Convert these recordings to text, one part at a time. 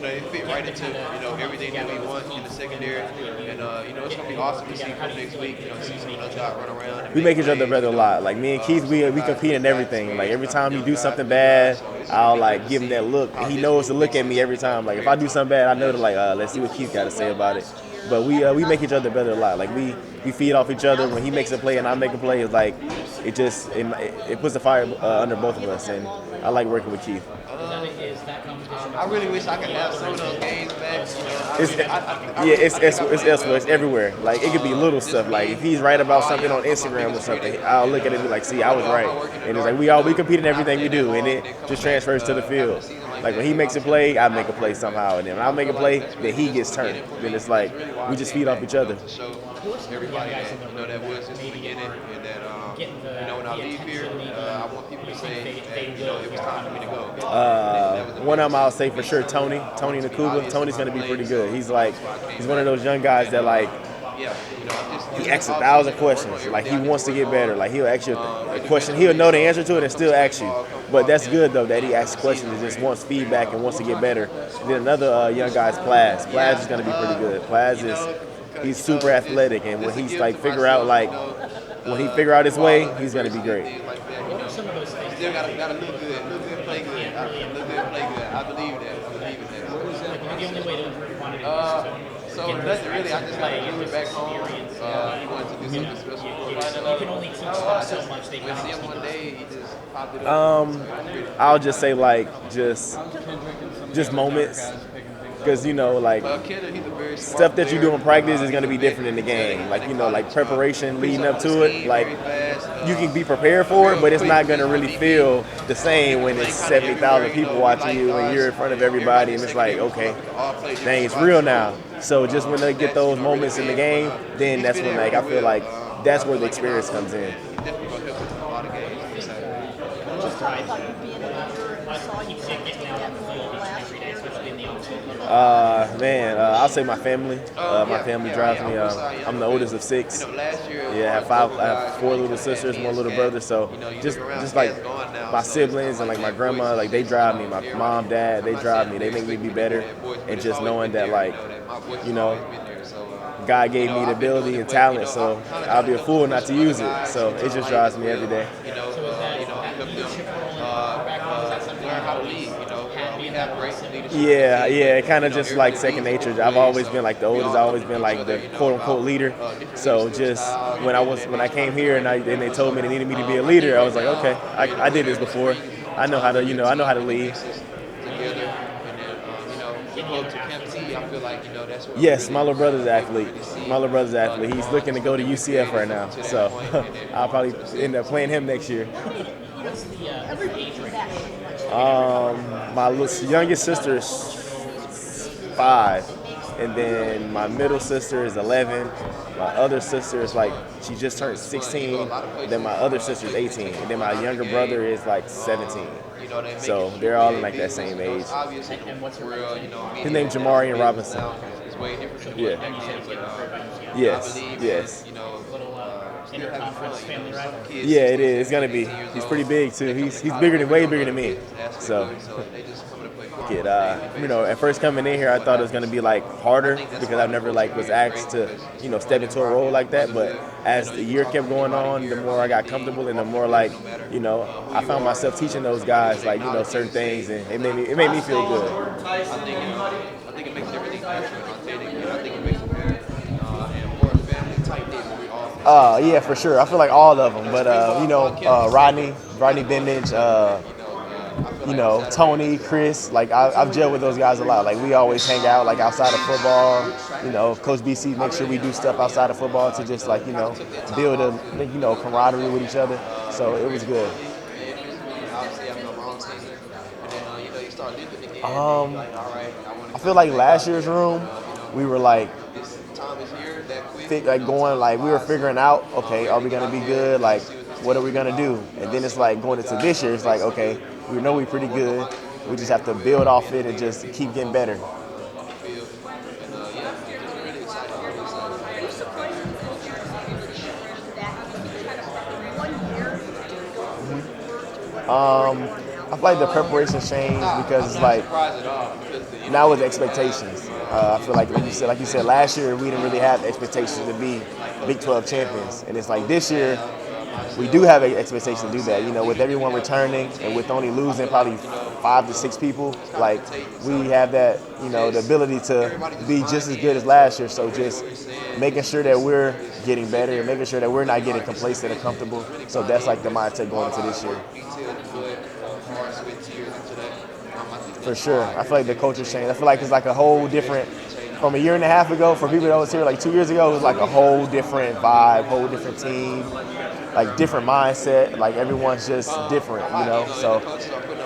they fit right into everything that we want in the secondary, and it's gonna be awesome to see from next week. See some of those guys run around and We make make each other plays. better a lot. Like me and Keith, we compete in everything. Like every time he do something bad, I'll like give him that look. And he knows to look at me every time. Like if I do something bad, I know to like let's see what Keith got to say about it. But we make each other better a lot. Like we feed off each other. When he makes a play and I make a play, it's like it puts the fire under both of us. And I like working with Keith. I really wish I could have some of those games back. It's everywhere. Like it could be little stuff. Like if he's right about something on Instagram or something, I'll look at it and be like, see, I was right. And it's like we compete in everything we do, and it just transfers to the field. Like when he makes a play, I make a play somehow, and then when I make a play, then he gets turned. Then it's like we just feed off each other. Everybody that was since the beginning, and that when I leave here, I want people to say, hey, it was time for me to go. One of them I'll say for sure, Tony Nakuba. Tony's gonna be pretty good. He's one of those young guys that like he asks 1,000 questions. Like he wants to get better. Like he'll ask you a question, he'll know the answer to it and still ask you. But that's good though that he asks questions and just wants feedback and wants to get better. And then another young guy is Plaz. Plaz is gonna be pretty good. He's super athletic, and when he's like figure out his way, he's gonna be great. Still gotta look good, play good. Look good, play good. I believe that. The only way to improve upon it is So nothing really. I just gotta do it back home. He wanted to do something special. You can only teach them so much. We'll see him one day. He just popped it up. I'll just say like just moments. Because like stuff that you do in practice is going to be different in the game. Like like preparation leading up to it. Like you can be prepared for it, but it's not going to really feel the same when it's 70,000 people watching you and you're in front of everybody, and it's like, okay, dang, it's real now. So just when they get those moments in the game, then that's when like I feel like that's where the experience comes in. I'll say my family. My family drives me. I'm the oldest of 6. Yeah, I have 4 little sisters, 1 little brother. So just like my siblings and like my grandma, like they drive me. My mom, dad, they drive me. They make me be better. And just knowing that like, God gave me the ability and talent, so I'll be a fool not to use it. So it just drives me every day. Yeah, it kind of just like second nature. I've always been like the oldest. I've always been like the quote unquote leader. So just when I came here and they told me they needed me to be a leader, I was like, okay, I did this before. I know how to lead. Yes, my little brother's an athlete. He's looking to go to UCF right now. So I'll probably end up playing him next year. My youngest sister is 5, and then my middle sister is 11. My other sister is like, she just turned 16. Then my other sister is 18, and then my younger brother is like 17. So they're all in like that same age. His name's Javan Robinson. Yeah. Yes. Interconference family rivalry. Yeah, it is. It's gonna be. He's pretty big too. He's way bigger than me. So, at first coming in here, I thought it was gonna be like harder because I never like was asked to, step into a role like that. But as the year kept going on, the more I got comfortable and the more like, I found myself teaching those guys like, certain things, and it made me feel good. I think it makes everything natural and authentic, and I think it makes it better and more family tight knit. Yeah, for sure. I feel like all of them, but Rodney Bendage, Tony, Chris. Like I've gelled with those guys a lot. Like we always hang out like outside of football. Coach BC makes sure we do stuff outside of football to just like build a camaraderie with each other. So it was good. I feel like last year's room, we were like going like we were figuring out, okay, are we gonna be good? Like, what are we gonna do? And then it's like going into this year, it's like, okay, we know we're pretty good. We just have to build off it and just keep getting better. I feel like the preparation changed because it's like now with expectations. I feel like you said, last year we didn't really have expectations to be Big 12 champions, and it's like this year we do have an expectation to do that. You know, with everyone returning and with only losing probably 5 to 6 people, like we have that, you know, the ability to be just as good as last year. So just making sure that we're getting better and making sure that we're not getting complacent and comfortable. So that's like the mindset going into this year. For sure. I feel like the culture changed. I feel like it's like a whole different, from a year and a half ago, for people that was here like 2 years ago, it was like a whole different vibe, whole different team, like different mindset. Like everyone's just different, you know. So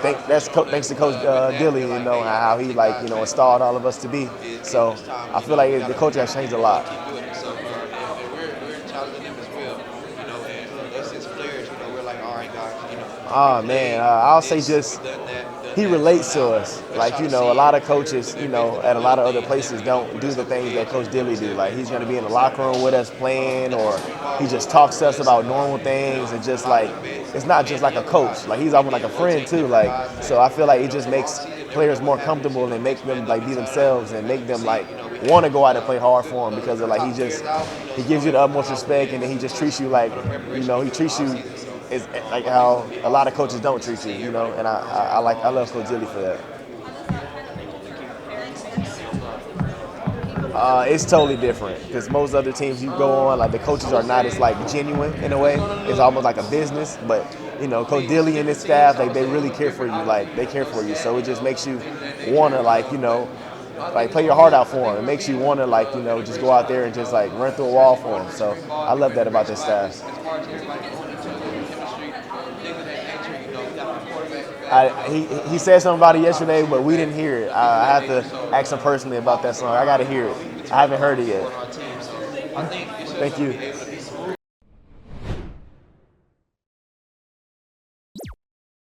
thanks to Coach Dilly, you know, how he like, you know, installed all of us to be. So I feel like the culture has changed a lot. Oh man, I'll say just he relates to us. Like, you know, a lot of coaches, you know, at a lot of other places don't do the things that Coach Dilly do. Like he's gonna be in the locker room with us playing, or he just talks to us about normal things, and just like it's not just like a coach. Like he's almost like a friend too. Like, so I feel like it just makes players more comfortable and make them like be themselves and make them like want to go out and play hard for him, because of like he gives you the utmost respect, and then he just treats you like, you know, he treats you is like how a lot of coaches don't treat you, you know, and I love Coach Dilly for that. It's totally different because most other teams you go on, like the coaches are not as like genuine in a way. It's almost like a business, but you know, Coach Dilly and his staff, like they really care for you, like they care for you. So it just makes you want to like, you know, like play your heart out for him. It makes you want to like, you know, just go out there and just like run through a wall for him. So I love that about this staff. He said something about it yesterday, but we didn't hear it. I have to ask him personally about that song. I got to hear it. I haven't heard it yet. Thank you.